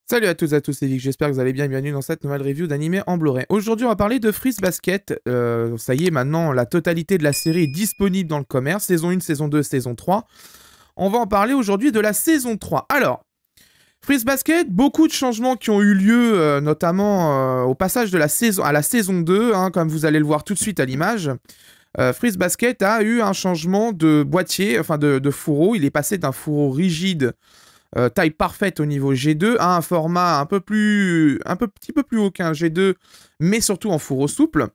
Salut à toutes et à tous, c'est Vic, j'espère que vous allez bien, bienvenue dans cette nouvelle review d'animé en Blu-ray. Aujourd'hui on va parler de Fruits Basket, ça y est maintenant la totalité de la série est disponible dans le commerce, saison 1, saison 2, saison 3. On va en parler aujourd'hui de la saison 3. Alors, Fruits Basket, beaucoup de changements qui ont eu lieu, notamment au passage de la saison à la saison 2, hein, comme vous allez le voir tout de suite à l'image. Fruits Basket a eu un changement de boîtier, enfin de fourreau, il est passé d'un fourreau rigide taille parfaite au niveau G2 à un format petit peu plus haut qu'un G2, mais surtout en fourreau souple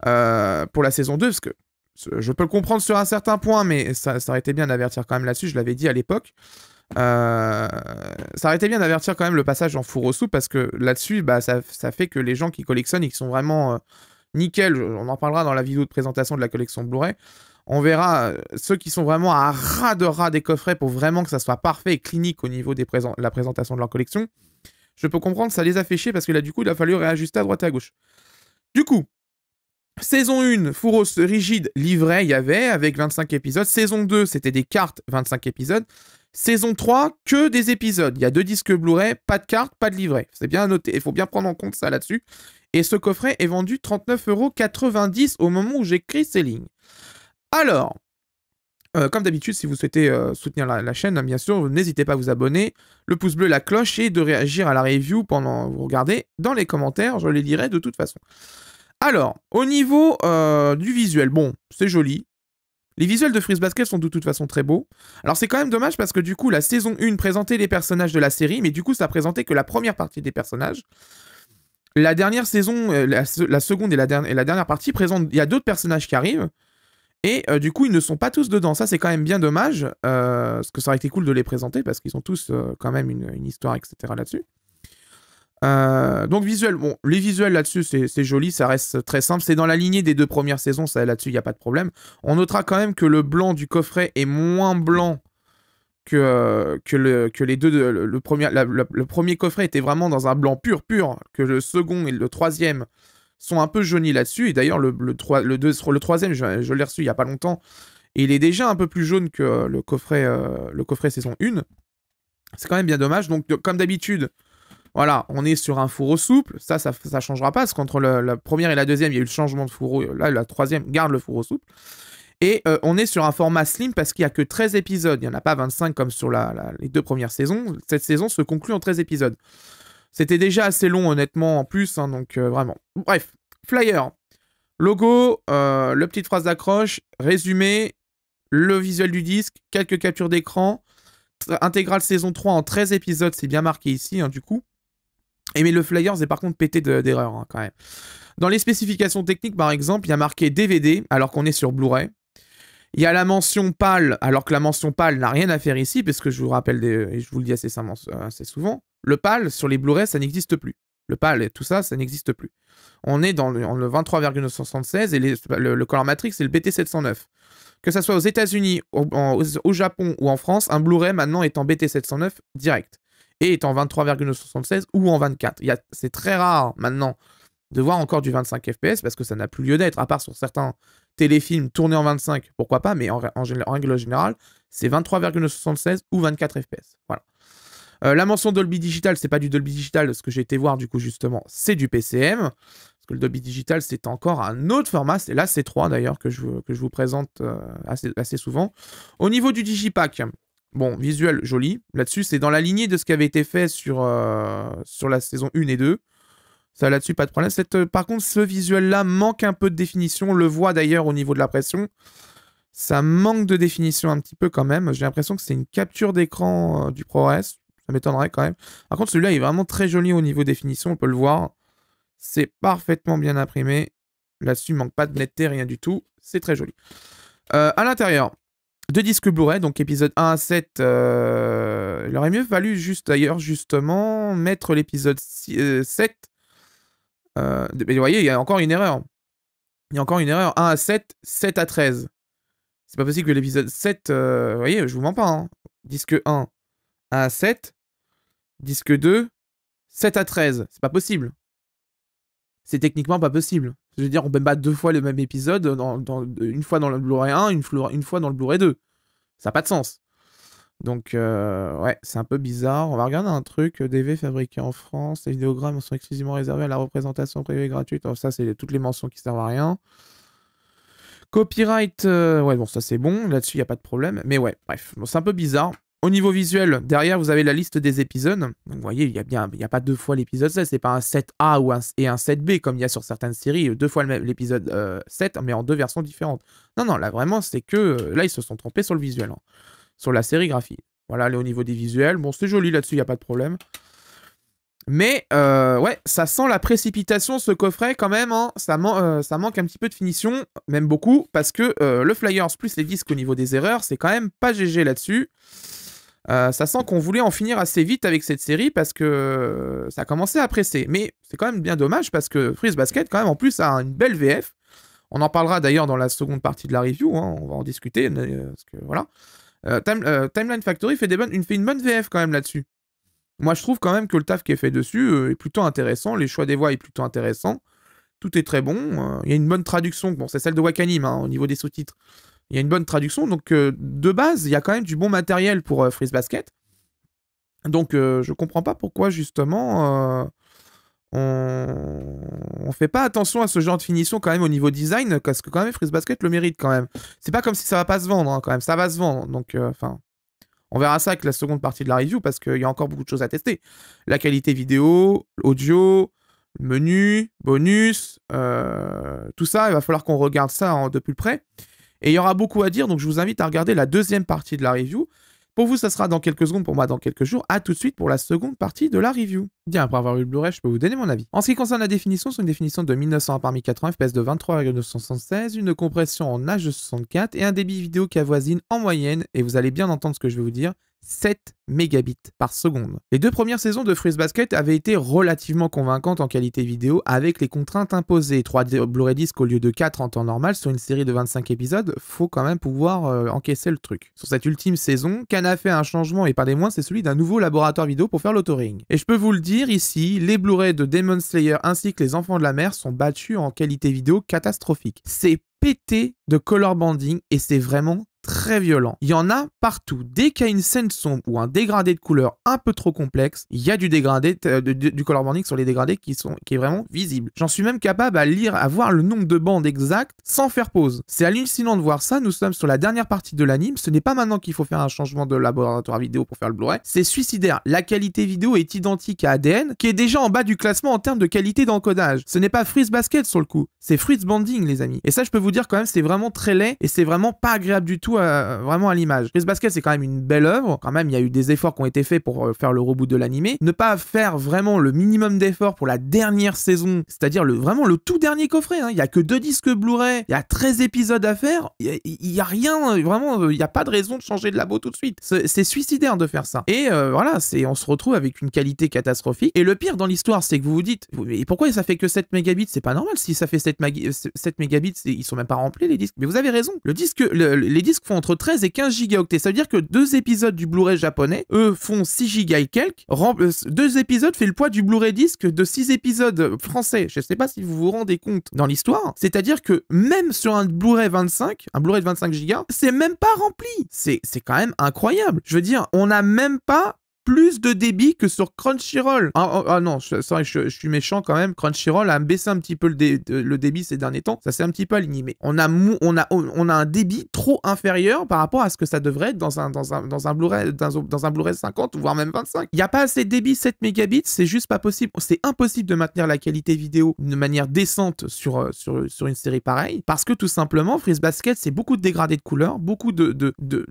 pour la saison 2, parce que je peux le comprendre sur un certain point, mais ça aurait été bien d'avertir quand même là-dessus, je l'avais dit à l'époque. Ça aurait été bien d'avertir quand même le passage en fourreau souple, parce que là-dessus, bah, ça fait que les gens qui collectionnent et qui sont vraiment nickel, on en parlera dans la vidéo de présentation de la collection Blu-ray, on verra ceux qui sont vraiment à ras de ras des coffrets pour vraiment que ça soit parfait et clinique au niveau de la présentation de leur collection. Je peux comprendre, ça les a fait chier parce que là, du coup, il a fallu réajuster à droite et à gauche. Du coup, saison 1, fourreau rigide, livret, il y avait, avec 25 épisodes. Saison 2, c'était des cartes, 25 épisodes. Saison 3, que des épisodes. Il y a 2 disques Blu-ray, pas de cartes, pas de livret. C'est bien noté, il faut bien prendre en compte ça là-dessus. Et ce coffret est vendu 39,90 € au moment où j'écris ces lignes. Alors, comme d'habitude, si vous souhaitez soutenir la chaîne, hein, bien sûr, n'hésitez pas à vous abonner, le pouce bleu, la cloche, et de réagir à la review pendant que vous regardez dans les commentaires, je les lirai de toute façon. Alors, au niveau du visuel, bon, c'est joli. Les visuels de Fruits Basket sont de toute façon très beaux. Alors c'est quand même dommage parce que du coup, la saison 1 présentait les personnages de la série, mais du coup, ça présentait que la première partie des personnages. La dernière saison, la seconde et la dernière partie présentent, il y a d'autres personnages qui arrivent. Et du coup, ils ne sont pas tous dedans. Ça, c'est quand même bien dommage. Parce que ça aurait été cool de les présenter parce qu'ils ont tous quand même une histoire, etc. là-dessus. Donc, visuel. Bon, les visuels là-dessus, c'est joli. Ça reste très simple. C'est dans la lignée des 2 premières saisons. Ça, là-dessus, il n'y a pas de problème. On notera quand même que le blanc du coffret est moins blanc que les deux. Le premier coffret était vraiment dans un blanc pur, que le second et le troisième sont un peu jaunis là-dessus. Et d'ailleurs, le troisième, je l'ai reçu il n'y a pas longtemps. Et il est déjà un peu plus jaune que le coffret saison 1. C'est quand même bien dommage. Donc, comme d'habitude, voilà, on est sur un fourreau souple. Ça changera pas. Parce qu'entre la première et la deuxième, il y a eu le changement de fourreau. Là, la troisième garde le fourreau souple. Et on est sur un format slim parce qu'il n'y a que 13 épisodes. Il n'y en a pas 25 comme sur les 2 premières saisons. Cette saison se conclut en 13 épisodes. C'était déjà assez long, honnêtement, en plus. Hein, donc, vraiment. Bref, flyer. Logo, le petite phrase d'accroche, résumé, le visuel du disque, quelques captures d'écran. Intégrale saison 3 en 13 épisodes, c'est bien marqué ici, hein, du coup. Et mais le flyer est par contre pété d'erreurs, hein, quand même. Dans les spécifications techniques, par exemple, il y a marqué DVD, alors qu'on est sur Blu-ray. Il y a la mention PAL, alors que la mention PAL n'a rien à faire ici, parce que je vous rappelle, et je vous le dis assez souvent, le PAL sur les Blu-ray, ça n'existe plus. Le PAL et tout ça, ça n'existe plus. On est dans le 23,976 et le color matrix, c'est le BT709. Que ça soit aux États-Unis, au Japon ou en France, un Blu-ray maintenant est en BT709 direct et est en 23,76 ou en 24. C'est très rare maintenant de voir encore du 25 FPS parce que ça n'a plus lieu d'être, à part sur certains téléfilms tournés en 25, pourquoi pas, mais en règle générale, c'est 23,76 ou 24 FPS. Voilà. La mention Dolby Digital, c'est pas du Dolby Digital, ce que j'ai été voir du coup justement, c'est du PCM. Parce que le Dolby Digital, c'est encore un autre format, c'est l'AC3 d'ailleurs que je vous présente assez souvent. Au niveau du Digipack, bon, visuel joli. Là-dessus, c'est dans la lignée de ce qui avait été fait sur la saison 1 et 2. Ça, là-dessus, pas de problème. Par contre, ce visuel-là manque un peu de définition. On le voit d'ailleurs au niveau de la pression. Ça manque de définition un petit peu quand même. J'ai l'impression que c'est une capture d'écran du ProRes. Ça m'étonnerait quand même. Par contre, celui-là est vraiment très joli au niveau définition. On peut le voir. C'est parfaument bien imprimé. Là-dessus, il manque pas de netteté, rien du tout. C'est très joli. À l'intérieur, 2 disques Blu-ray, donc épisode 1 à 7. Il aurait mieux fallu d'ailleurs justement mettre l'épisode 7. Mais vous voyez, il y a encore une erreur. Il y a encore une erreur. 1 à 7, 7 à 13. C'est pas possible que l'épisode 7... vous voyez, je vous mens pas. Hein. Disque 1, 1 à 7. Disque 2, 7 à 13. C'est pas possible. C'est techniquement pas possible. Je veux dire, on peut pas 2 fois le même épisode, une fois dans le Blu-ray 1, une fois dans le Blu-ray 2. Ça n'a pas de sens. Donc, ouais, c'est un peu bizarre. On va regarder un truc. DV fabriqué en France. Les vidéogrammes sont exclusivement réservés à la représentation privée gratuite. Alors, ça, c'est toutes les mentions qui servent à rien. Copyright, ouais, bon, ça c'est bon. Là-dessus, il n'y a pas de problème. Mais ouais, bref, bon, c'est un peu bizarre. Au niveau visuel, derrière, vous avez la liste des épisodes. Donc, vous voyez, il n'y a pas deux fois l'épisode 7. C'est pas un 7A et un 7B comme il y a sur certaines séries. Deux fois l'épisode 7, mais en deux versions différentes. Non, non, là, vraiment, c'est que... là, ils se sont trompés sur le visuel. Hein, sur la sérigraphie. Voilà, au niveau des visuels. Bon, c'est joli là-dessus, il n'y a pas de problème. Mais, ouais, ça sent la précipitation, ce coffret, quand même. Hein. Ça manque un petit peu de finition, même beaucoup, parce que le Flyers plus les disques au niveau des erreurs, c'est quand même pas GG là-dessus. Ça sent qu'on voulait en finir assez vite avec cette série, parce que ça commençait à presser. Mais c'est quand même bien dommage, parce que Freeze Basket, quand même, en plus, a une belle VF. On en parlera d'ailleurs dans la seconde partie de la review, hein. On va en discuter, parce que, voilà. Timeline Factory fait une bonne VF, quand même, là-dessus. Moi, je trouve quand même que le taf qui est fait dessus est plutôt intéressant. Les choix des voix est plutôt intéressant. Tout est très bon. Il y a une bonne traduction. Bon, c'est celle de Wakanim, hein, au niveau des sous-titres. Il y a une bonne traduction. Donc, de base, il y a quand même du bon matériel pour Freeze Basket. Donc, je comprends pas pourquoi, justement, on fait pas attention à ce genre de finition quand même au niveau design, parce que quand même, Freeze Basket le mérite quand même. C'est pas comme si ça va pas se vendre, hein, quand même. Ça va se vendre. Donc, enfin... On verra ça avec la seconde partie de la review parce qu'il y a encore beaucoup de choses à tester. La qualité vidéo, audio, menu, bonus, tout ça, il va falloir qu'on regarde ça de plus près. Et il y aura beaucoup à dire, donc je vous invite à regarder la deuxième partie de la review. Pour vous, ça sera dans quelques secondes, pour moi dans quelques jours. À tout de suite pour la seconde partie de la review. Bien, après avoir eu le Blu-ray, je peux vous donner mon avis. En ce qui concerne la définition, c'est une définition de 1900 par 1080 fps de 23,976, une compression en H264 et un débit vidéo qui avoisine en moyenne, et vous allez bien entendre ce que je vais vous dire, 7 mégabits par seconde. Les deux premières saisons de Freeze Basket avaient été relativement convaincantes en qualité vidéo avec les contraintes imposées. 3 Blu-ray disques au lieu de 4 en temps normal sur une série de 25 épisodes, faut quand même pouvoir encaisser le truc. Sur cette ultime saison, Cannes a fait un changement et pas des moindres, c'est celui d'un nouveau laboratoire vidéo pour faire l'autoring. Et je peux vous le dire ici, les Blu-ray de Demon Slayer ainsi que les Enfants de la Mer sont battus en qualité vidéo catastrophique. C'est pété de color banding et c'est vraiment très violent. Il y en a partout. Dès qu'il y a une scène sombre ou un dégradé de couleur un peu trop complexe, il y a du dégradé, du color banding sur les dégradés qui est vraiment visible. J'en suis même capable à voir le nombre de bandes exactes sans faire pause. C'est hallucinant de voir ça. Nous sommes sur la dernière partie de l'anime. Ce n'est pas maintenant qu'il faut faire un changement de laboratoire vidéo pour faire le Blu-ray. C'est suicidaire. La qualité vidéo est identique à ADN, qui est déjà en bas du classement en termes de qualité d'encodage. Ce n'est pas Freeze Basket sur le coup. C'est Freeze Banding, les amis. Et ça, je peux vous dire quand même, c'est vraiment très laid et c'est vraiment pas agréable du tout vraiment à l'image. Freeze Basket, c'est quand même une belle œuvre. Quand même, il y a eu des efforts qui ont été faits pour faire le reboot de l'animé. Ne pas faire vraiment le minimum d'efforts pour la dernière saison, c'est-à-dire vraiment le tout dernier coffret. Hein. Il y a que 2 disques Blu-ray, il y a 13 épisodes à faire. Il y a rien, vraiment, il n'y a pas de raison de changer de labo tout de suite. C'est suicidaire de faire ça. Et voilà, on se retrouve avec une qualité catastrophique. Et le pire dans l'histoire, c'est que vous vous dites, mais pourquoi ça fait que 7 mégabits? C'est pas normal si ça fait 7 mégabits, ils sont même pas remplis les disques. Mais vous avez raison. Les disques font entre 13 et 15 gigaoctets. Ça veut dire que 2 épisodes du Blu-ray japonais, eux, font 6 gigas et quelques. 2 épisodes fait le poids du Blu-ray disque de 6 épisodes français. Je sais pas si vous vous rendez compte dans l'histoire. C'est-à-dire que même sur un Blu-ray 25, un Blu-ray de 25 gigas, c'est même pas rempli. C'est quand même incroyable. Je veux dire, on n'a même pas plus de débit que sur Crunchyroll. Ah non, je suis méchant quand même. Crunchyroll a baissé un petit peu le débit ces derniers temps. Ça s'est un petit peu aligné. Mais on a un débit trop inférieur par rapport à ce que ça devrait être dans un Blu-ray, dans un Blu-ray 50 voire même 25. Il n'y a pas assez de débit 7 mégabits, c'est juste pas possible. C'est impossible de maintenir la qualité vidéo de manière décente sur une série pareille parce que tout simplement Freeze Basket c'est beaucoup de dégradés de couleurs, beaucoup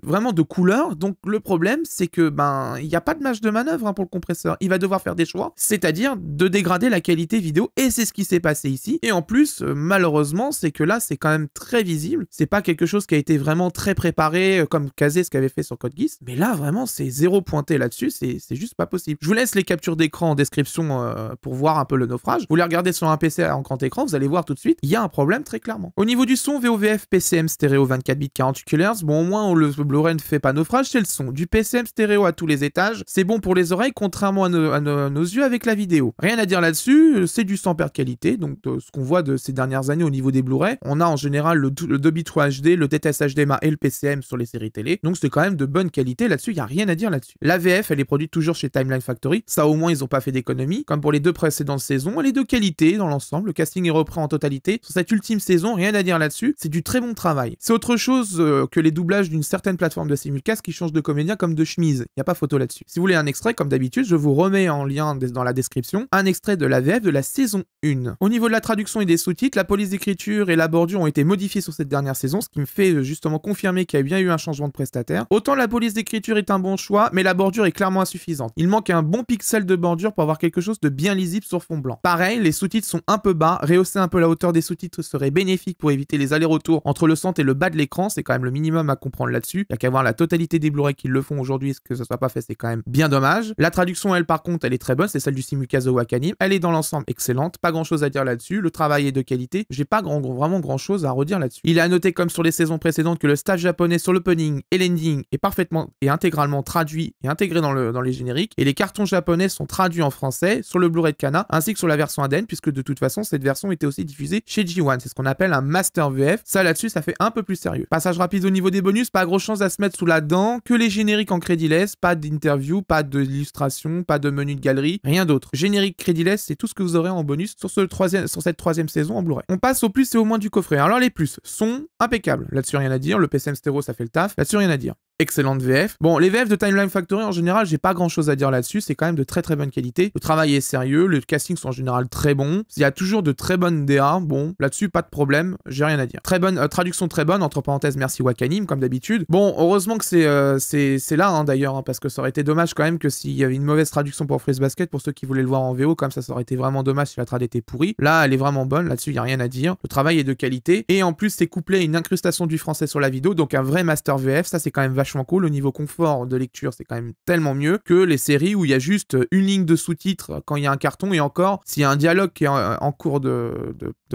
vraiment de couleurs. Donc le problème c'est que il n'y a pas de de manœuvre pour le compresseur. Il va devoir faire des choix, c'est-à-dire de dégrader la qualité vidéo et c'est ce qui s'est passé ici. Et en plus, malheureusement, c'est que là, c'est quand même très visible. C'est pas quelque chose qui a été vraiment très préparé comme Kazé ce qu'avait fait sur Code Geass. Mais là, vraiment, c'est zéro pointé là-dessus. C'est juste pas possible. Je vous laisse les captures d'écran en description pour voir un peu le naufrage. Vous les regardez sur un PC en grand écran, vous allez voir tout de suite, il y a un problème très clairement. Au niveau du son, VOVF PCM stéréo 24 bits 48 kHz. Bon, au moins, le Blu-ray ne fait pas naufrage, c'est le son. Du PCM stéréo à tous les étages. c'est bon pour les oreilles, contrairement à nos yeux avec la vidéo. Rien à dire là-dessus, c'est du sans perte qualité, donc ce qu'on voit de ces dernières années au niveau des Blu-ray, on a en général le Dolby 3 HD, le DTS HDMI et le PCM sur les séries télé, donc c'est quand même de bonne qualité là-dessus, il n'y a rien à dire là-dessus. La VF, elle est produite toujours chez Timeline Factory, ça au moins ils n'ont pas fait d'économie, comme pour les 2 précédentes saisons, elle est de qualité dans l'ensemble, le casting est repris en totalité, sur cette ultime saison, rien à dire là-dessus, c'est du très bon travail. C'est autre chose que les doublages d'une certaine plateforme de simulcast qui changent de comédien comme de chemise, il n'y a pas photo là-dessus. Si vous voulez un extrait, comme d'habitude, je vous remets en lien dans la description un extrait de la VF de la saison 1. Au niveau de la traduction et des sous-titres, la police d'écriture et la bordure ont été modifiées sur cette dernière saison, ce qui me fait justement confirmer qu'il y a bien eu un changement de prestataire. Autant la police d'écriture est un bon choix, mais la bordure est clairement insuffisante. Il manque un bon pixel de bordure pour avoir quelque chose de bien lisible sur fond blanc. Pareil, les sous-titres sont un peu bas, rehausser un peu la hauteur des sous-titres serait bénéfique pour éviter les allers-retours entre le centre et le bas de l'écran, c'est quand même le minimum à comprendre là-dessus. Il y a qu'à voir la totalité des Blu-ray qui le font aujourd'hui, ce que ça soit pas fait, c'est quand même bien dommage. La traduction, elle, par contre, elle est très bonne, c'est celle du simulcast de Wakanim. Elle est dans l'ensemble excellente, pas grand-chose à dire là-dessus. Le travail est de qualité, j'ai pas vraiment grand-chose à redire là-dessus. Il est à noter, comme sur les saisons précédentes, que le staff japonais sur l'opening et l'ending est parfaitement et intégralement traduit et intégré dans les génériques, et les cartons japonais sont traduits en français sur le Blu-ray de Kana, ainsi que sur la version ADN, puisque de toute façon, cette version était aussi diffusée chez G1. C'est ce qu'on appelle un Master VF. Ça, là-dessus, ça fait un peu plus sérieux. Passage rapide au niveau des bonus, pas grosse chance à se mettre sous la dent, que les génériques en crédiless, pas d'interview, pas d'illustration, pas de menu de galerie, rien d'autre. Générique crédiless, c'est tout ce que vous aurez en bonus sur cette troisième saison en Blu-ray. On passe au plus et au moins du coffret. Alors les plus sont impeccables. Là-dessus, rien à dire. Le PCM stéréo, ça fait le taf. Là-dessus, rien à dire. Excellente VF. Bon, les VF de Timeline Factory, en général, j'ai pas grand chose à dire là-dessus. C'est quand même de très très bonne qualité. Le travail est sérieux. Les castings sont en général très bons. Il y a toujours de très bonnes DA. Bon, là-dessus, pas de problème. J'ai rien à dire. Très bonne traduction, très bonne. Entre parenthèses, merci Wakanim, comme d'habitude. Bon, heureusement que c'est là, hein, d'ailleurs, hein, parce que ça aurait été dommage quand même que s'il y avait une mauvaise traduction pour Freeze Basket, pour ceux qui voulaient le voir en VO, comme ça aurait été vraiment dommage si la trad était pourrie. Là, elle est vraiment bonne. Là-dessus, il y a rien à dire. Le travail est de qualité. Et en plus, c'est couplé à une incrustation du français sur la vidéo. Donc, un vrai master VF. Ça, c'est quand même vachement cool. Au niveau confort de lecture, c'est quand même tellement mieux que les séries où il y a juste une ligne de sous-titres quand il y a un carton, et encore, s'il y a un dialogue qui est en cours de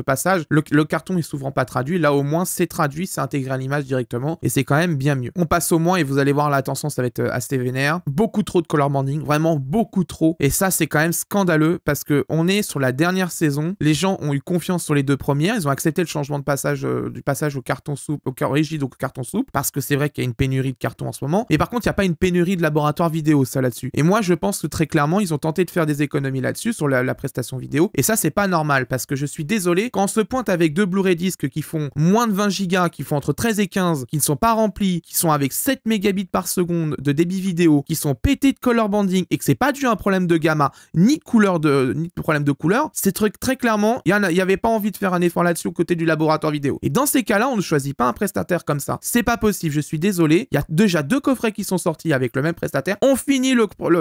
passage, le carton est souvent pas traduit. Là, au moins, c'est traduit, c'est intégré à l'image directement, et c'est quand même bien mieux. On passe au moins, et vous allez voir, là, attention, ça va être assez vénère. Beaucoup trop de color banding, vraiment beaucoup trop. Et ça, c'est quand même scandaleux, parce que on est sur la dernière saison. Les gens ont eu confiance sur les 2 premières. Ils ont accepté le changement de passage, du passage au carton souple, au rigide au carton souple, parce que c'est vrai qu'il y a une pénurie de cartons en ce moment. Et par contre, il n'y a pas une pénurie de laboratoire vidéo, ça, là-dessus. Et moi, je pense que très clairement, ils ont tenté de faire des économies là-dessus, sur la prestation vidéo. Et ça, c'est pas normal, parce que je suis désolé, quand on se pointe avec 2 Blu-ray disques qui font moins de 20 gigas, qui font entre 13 et 15, qui ne sont pas remplis, qui sont avec 7 mégabits par seconde de débit vidéo, qui sont pétés de color banding, et que c'est pas dû à un problème de gamma, ni de problème de couleur, ces trucs, très clairement, il y avait pas envie de faire un effort là-dessus aux côtés du laboratoire vidéo. Et dans ces cas-là, on ne choisit pas un prestataire comme ça. C'est pas possible, je suis désolé. Il y a déjà 2 coffrets qui sont sortis avec le même prestataire. On finit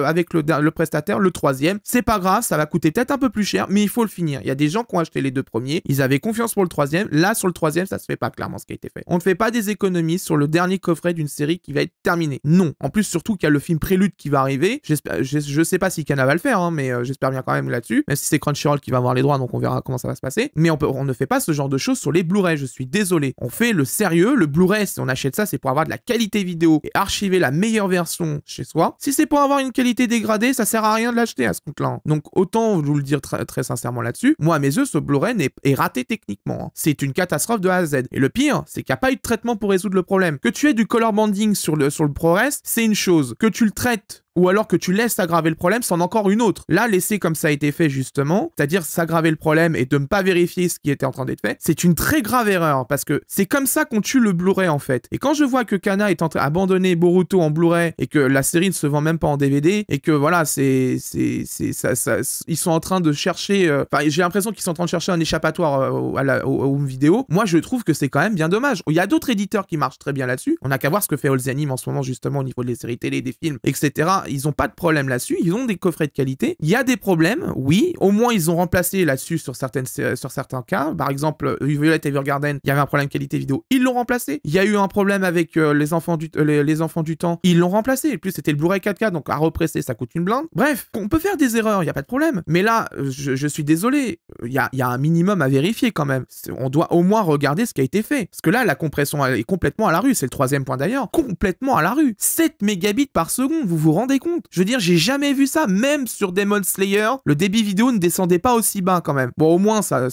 avec le prestataire, le 3e. C'est pas grave, ça va coûter peut-être un peu plus cher, mais il faut le finir. Il y a des gens qui ont acheté les 2 premiers, ils avaient confiance pour le 3e. Là, sur le 3e, ça se fait pas clairement ce qui a été fait. On ne fait pas des économies sur le dernier coffret d'une série qui va être terminée. Non. En plus, surtout qu'il y a le film Prélude qui va arriver. Je sais pas si Kana va le faire, hein, mais j'espère bien quand même là-dessus. Même si c'est Crunchyroll qui va avoir les droits, donc on verra comment ça va se passer. Mais on ne fait pas ce genre de choses sur les Blu-ray. Je suis désolé. On fait le sérieux. Le Blu-ray, si on achète ça, c'est pour avoir de la qualité vidéo et archiver la meilleure version chez soi. Si c'est pour avoir une qualité dégradée, ça sert à rien de l'acheter à ce compte-là. Donc autant vous le dire très sincèrement là-dessus. Moi, à mes yeux, ce Blu-ray est raté techniquement. C'est une catastrophe de A à Z. Et le pire, c'est qu'il n'y a pas eu de traitement pour résoudre le problème. Que tu aies du color banding sur le ProRes, c'est une chose. Que tu le traites ou alors que tu laisses aggraver le problème, c'en est encore une autre. Là, laisser comme ça a été fait justement, c'est-à-dire s'aggraver le problème et de ne pas vérifier ce qui était en train d'être fait, c'est une très grave erreur, parce que c'est comme ça qu'on tue le Blu-ray en fait. Et quand je vois que Kana est en train d'abandonner Boruto en Blu-ray, et que la série ne se vend même pas en DVD, et que voilà, ils sont en train de chercher, j'ai l'impression qu'ils sont en train de chercher un échappatoire au home vidéo, moi je trouve que c'est quand même bien dommage. Il y a d'autres éditeurs qui marchent très bien là-dessus, on n'a qu'à voir ce que fait All The Anime en ce moment justement au niveau des séries télé, des films, etc. Ils ont pas de problème là-dessus, ils ont des coffrets de qualité. Il y a des problèmes, oui, au moins ils ont remplacé là-dessus sur certains cas. Par exemple, Violet Evergarden, il y avait un problème qualité vidéo, ils l'ont remplacé. Il y a eu un problème avec les enfants du temps, ils l'ont remplacé. Et plus c'était le Blu-ray 4K, donc à represser ça coûte une blinde. Bref, on peut faire des erreurs, il y a pas de problème. Mais là, je suis désolé, il y a un minimum à vérifier quand même. On doit au moins regarder ce qui a été fait. Parce que là, la compression est complètement à la rue, c'est le 3e point d'ailleurs, complètement à la rue. 7 mégabits par seconde, vous vous rendez rendez compte? Je veux dire, j'ai jamais vu ça. Même sur Demon Slayer, le débit vidéo ne descendait pas aussi bas quand même. Bon, au moins, ça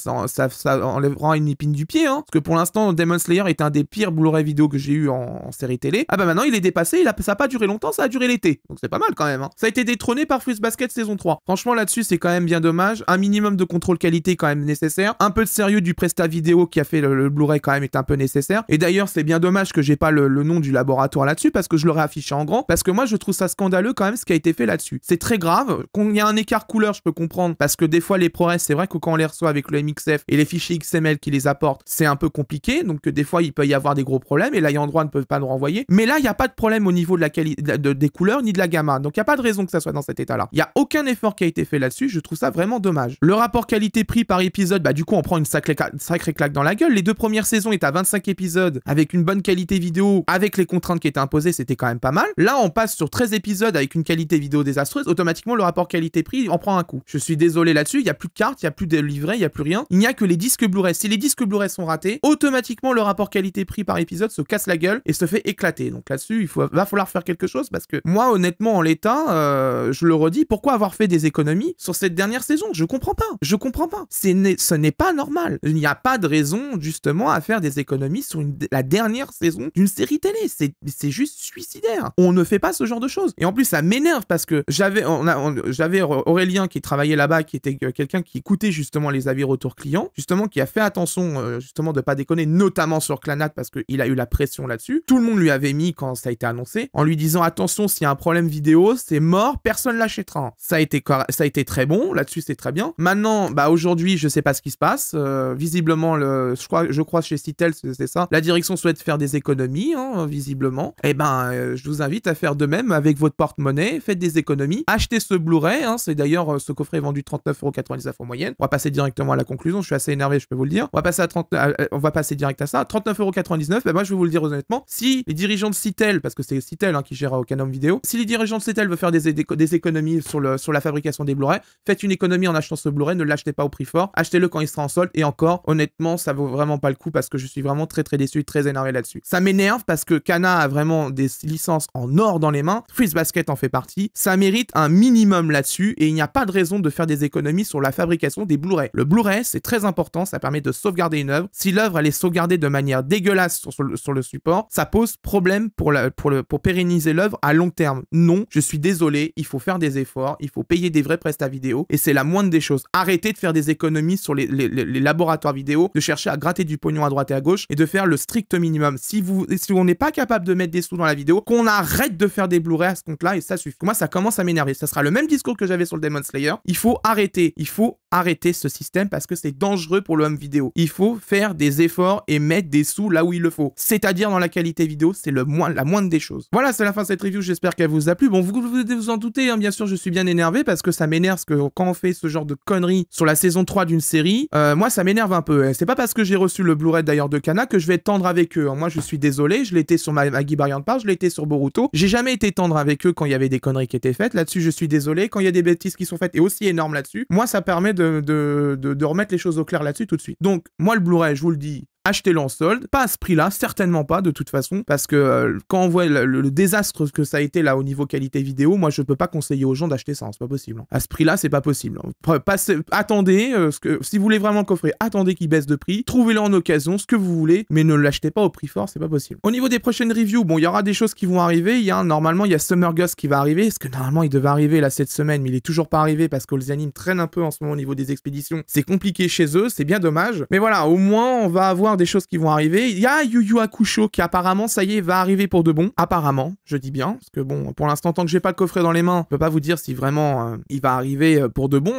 enlèvera une épine du pied, hein. Parce que pour l'instant, Demon Slayer est un des pires Blu-ray vidéo que j'ai eu en série télé. Ah bah maintenant, il est dépassé, ça a pas duré longtemps, ça a duré l'été. Donc c'est pas mal quand même, hein. Ça a été détrôné par Fruits Basket saison 3. Franchement, là-dessus, c'est quand même bien dommage. Un minimum de contrôle qualité quand même nécessaire. Un peu de sérieux du Presta Vidéo qui a fait le Blu-ray quand même est un peu nécessaire. Et d'ailleurs, c'est bien dommage que j'ai pas le nom du laboratoire là-dessus parce que je l'aurais affiché en grand. Parce que moi, je trouve ça scandaleux quand même ce qui a été fait là-dessus. C'est très grave. Qu'il y a un écart couleur, je peux comprendre. Parce que des fois, les ProRes, c'est vrai que quand on les reçoit avec le MXF et les fichiers XML qui les apportent, c'est un peu compliqué. Donc, des fois, il peut y avoir des gros problèmes et l'ayant droit ne peut pas nous renvoyer. Mais là, il n'y a pas de problème au niveau de la qualité des couleurs ni de la gamma. Donc, il n'y a pas de raison que ça soit dans cet état-là. Il n'y a aucun effort qui a été fait là-dessus. Je trouve ça vraiment dommage. Le rapport qualité-prix par épisode, bah, du coup, on prend une sacrée claque dans la gueule. Les deux premières saisons étaient à 25 épisodes avec une bonne qualité vidéo, avec les contraintes qui étaient imposées, c'était quand même pas mal. Là, on passe sur 13 épisodes avec une qualité vidéo désastreuse. Automatiquement, le rapport qualité-prix en prend un coup. Je suis désolé là-dessus. Il n'y a plus de cartes, il n'y a plus de livrets, il n'y a plus rien. Il n'y a que les disques Blu-ray. Si les disques Blu-ray sont ratés, automatiquement, le rapport qualité-prix par épisode se casse la gueule et se fait éclater. Donc là-dessus, va falloir faire quelque chose parce que moi, honnêtement, en l'état, je le redis, pourquoi avoir fait des économies sur cette dernière saison? Je comprends pas. Je comprends pas. Ce n'est pas normal. Il n'y a pas de raison, justement, à faire des économies sur la dernière saison d'une série télé. C'est juste suicidaire. On ne fait pas ce genre de choses. Et en plus, ça m'énerve parce que j'avais Aurélien qui travaillait là-bas, qui était quelqu'un qui écoutait justement les avis retour clients, justement, qui a fait attention, justement, de pas déconner, notamment sur Clanat parce qu'il a eu la pression là-dessus. Tout le monde lui avait mis quand ça a été annoncé, en lui disant attention, s'il y a un problème vidéo, c'est mort, personne l'achètera. Ça a été très bon, là-dessus c'est très bien. Maintenant, bah aujourd'hui, je sais pas ce qui se passe. Visiblement, je crois chez Citel, c'est ça. La direction souhaite faire des économies, hein, visiblement. Et ben, je vous invite à faire de même avec votre porte-monnaie, faites des économies, achetez ce Blu-ray, hein, c'est d'ailleurs ce coffret est vendu 39,99€ en moyenne. On va passer directement à la conclusion, je suis assez énervé, je peux vous le dire. On va passer direct à ça. 39,99€, bah moi je vais vous le dire honnêtement, si les dirigeants de Citel, parce que c'est Citel hein, qui gère Canon Vidéo, si les dirigeants de Citel veulent faire des économies sur la fabrication des Blu-ray, faites une économie en achetant ce Blu-ray, ne l'achetez pas au prix fort, achetez-le quand il sera en solde, et encore, honnêtement, ça vaut vraiment pas le coup parce que je suis vraiment très très déçu, très énervé là-dessus. Ça m'énerve parce que Kana a vraiment des licences en or dans les mains, Fruits Basket en fait partie, ça mérite un minimum là-dessus et il n'y a pas de raison de faire des économies sur la fabrication des Blu-ray. Le Blu-ray, c'est très important, ça permet de sauvegarder une œuvre. Si l'œuvre elle est sauvegardée de manière dégueulasse sur le support, ça pose problème pour pérenniser l'œuvre à long terme. Non, je suis désolé, il faut faire des efforts, il faut payer des vrais prestats vidéo et c'est la moindre des choses. Arrêtez de faire des économies sur les laboratoires vidéo, de chercher à gratter du pognon à droite et à gauche et de faire le strict minimum. Si on n'est pas capable de mettre des sous dans la vidéo, qu'on arrête de faire des Blu-ray à ce compte-là et ça suffit. Moi, ça commence à m'énerver. Ça sera le même discours que j'avais sur le Demon Slayer. Il faut arrêter ce système parce que c'est dangereux pour le home vidéo. Il faut faire des efforts et mettre des sous là où il le faut. C'est-à-dire dans la qualité vidéo, c'est la moindre des choses. Voilà, c'est la fin de cette review. J'espère qu'elle vous a plu. Bon, vous en doutez, hein, bien sûr, je suis bien énervé parce que ça m'énerve que quand on fait ce genre de conneries sur la saison 3 d'une série, moi, ça m'énerve un peu. C'est pas parce que j'ai reçu le Blu-ray d'ailleurs de Kana que je vais être tendre avec eux. Moi, je suis désolé. Je l'ai été sur Maggie Barian Park, je l'ai été sur Boruto. J'ai jamais été tendre avec eux quand il y avait des conneries qui étaient faites. Là-dessus, je suis désolé. Quand il y a des bêtises qui sont faites et aussi énormes là-dessus, moi, ça permet de remettre les choses au clair là-dessus tout de suite. Donc, moi, le Blu-ray, je vous le dis, achetez-le en solde, pas à ce prix-là, certainement pas de toute façon, parce que quand on voit le désastre que ça a été là au niveau qualité vidéo, moi je peux pas conseiller aux gens d'acheter ça, c'est pas possible. À ce prix-là, c'est pas possible. Attendez, si vous voulez vraiment le coffret, attendez qu'il baisse de prix, trouvez-le en occasion, ce que vous voulez, mais ne l'achetez pas au prix fort, c'est pas possible. Au niveau des prochaines reviews, bon, il y aura des choses qui vont arriver, normalement il y a Summer Ghost qui va arriver, parce que normalement il devait arriver là cette semaine, mais il est toujours pas arrivé parce que les animes traînent un peu en ce moment au niveau des expéditions, c'est compliqué chez eux, c'est bien dommage, mais voilà, au moins on va avoir des choses qui vont arriver. Il y a Yu Yu Hakusho qui apparemment, ça y est, va arriver pour de bon. Apparemment, je dis bien, parce que bon, pour l'instant, tant que j'ai pas le coffret dans les mains, je peux pas vous dire si vraiment il va arriver pour de bon.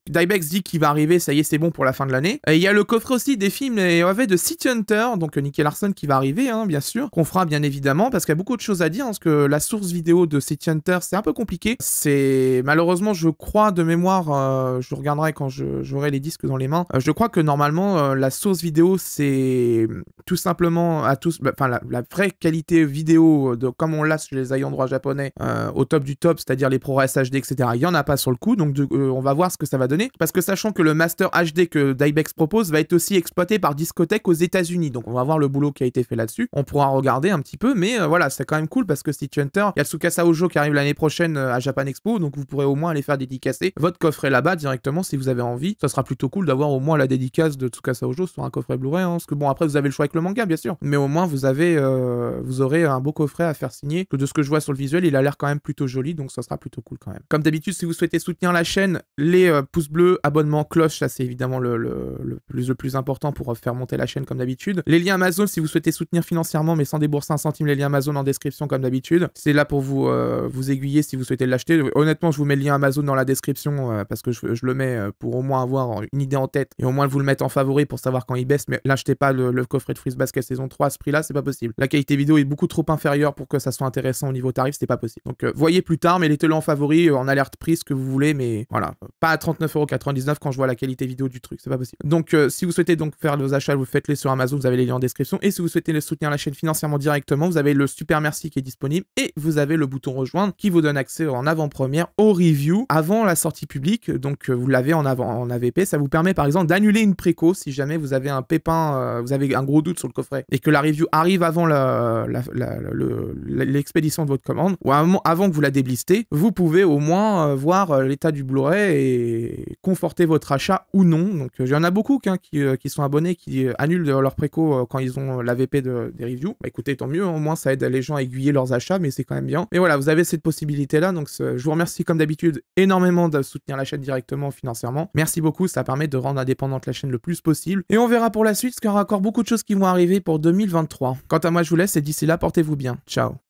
Dybex dit qu'il va arriver, ça y est, c'est bon pour la fin de l'année. Il y a le coffret aussi des films et OAV de City Hunter, donc Nicky Larson qui va arriver, hein, bien sûr, qu'on fera bien évidemment, parce qu'il y a beaucoup de choses à dire, hein, parce que la source vidéo de City Hunter, c'est un peu compliqué. C'est malheureusement, je crois de mémoire, je regarderai quand j'aurai les disques dans les mains. Je crois que normalement, la source vidéo c'est tout simplement à tous, enfin la vraie qualité vidéo comme on l'a sur les ayants droit japonais au top du top, c'est-à-dire les ProRes HD, etc. Il y en a pas sur le coup, donc on va voir ce que ça va donner, parce que sachant que le Master HD que Dybex propose va être aussi exploité par Discotech aux États-Unis, donc on va voir le boulot qui a été fait là-dessus. On pourra regarder un petit peu, mais voilà, c'est quand même cool parce que City Hunter, il y a Tsukasa Ojo qui arrive l'année prochaine à Japan Expo, donc vous pourrez au moins aller faire dédicacer votre coffret là-bas directement si vous avez envie. Ça sera plutôt cool d'avoir au moins la dédicace de Tsukasa Ojo sur un coffret Blu-ray, hein, parce que bon, après vous avez le choix avec le manga bien sûr, mais au moins vous aurez un beau coffret à faire signer, que de ce que je vois sur le visuel, il a l'air quand même plutôt joli, donc ça sera plutôt cool quand même. Comme d'habitude, si vous souhaitez soutenir la chaîne, les pouces bleus, abonnement, cloche, ça c'est évidemment le plus important pour faire monter la chaîne comme d'habitude. Les liens Amazon si vous souhaitez soutenir financièrement mais sans débourser un centime, les liens Amazon en description comme d'habitude. C'est là pour vous aiguiller si vous souhaitez l'acheter. Honnêtement, je vous mets le lien Amazon dans la description parce que je le mets pour au moins avoir une idée en tête et au moins vous le mettre en favori pour savoir quand il baisse, mais l'achetez pas le coffret de Freeze Basket saison 3 à ce prix là, c'est pas possible. La qualité vidéo est beaucoup trop inférieure pour que ça soit intéressant au niveau tarif, c'était pas possible. Donc voyez plus tard, mais mettez-le en favori, en alerte prix, ce que vous voulez, mais voilà, pas à 39,99€ quand je vois la qualité vidéo du truc, c'est pas possible. Donc si vous souhaitez donc faire vos achats, vous faites-les sur Amazon, vous avez les liens en description, et si vous souhaitez soutenir la chaîne financièrement directement, vous avez le super merci qui est disponible, et vous avez le bouton rejoindre qui vous donne accès en avant-première aux reviews avant la sortie publique, donc vous l'avez en AVP, ça vous permet par exemple d'annuler une préco si jamais vous avez un pépin, vous avez un gros doute sur le coffret, et que la review arrive avant l'expédition de votre commande, ou avant que vous la déblistez, vous pouvez au moins voir l'état du Blu-ray et conforter votre achat ou non. Donc il y en a beaucoup qui sont abonnés, qui annulent leur préco quand ils ont l'AVP des reviews. Bah écoutez, tant mieux, au moins ça aide les gens à aiguiller leurs achats, mais c'est quand même bien. Mais voilà, vous avez cette possibilité-là, donc je vous remercie comme d'habitude énormément de soutenir la chaîne directement financièrement. Merci beaucoup, ça permet de rendre indépendante la chaîne le plus possible. Et on verra pour la suite, parce qu'il y aura encore beaucoup de choses qui vont arriver pour 2023. Quant à moi, je vous laisse, et d'ici là, portez-vous bien. Ciao.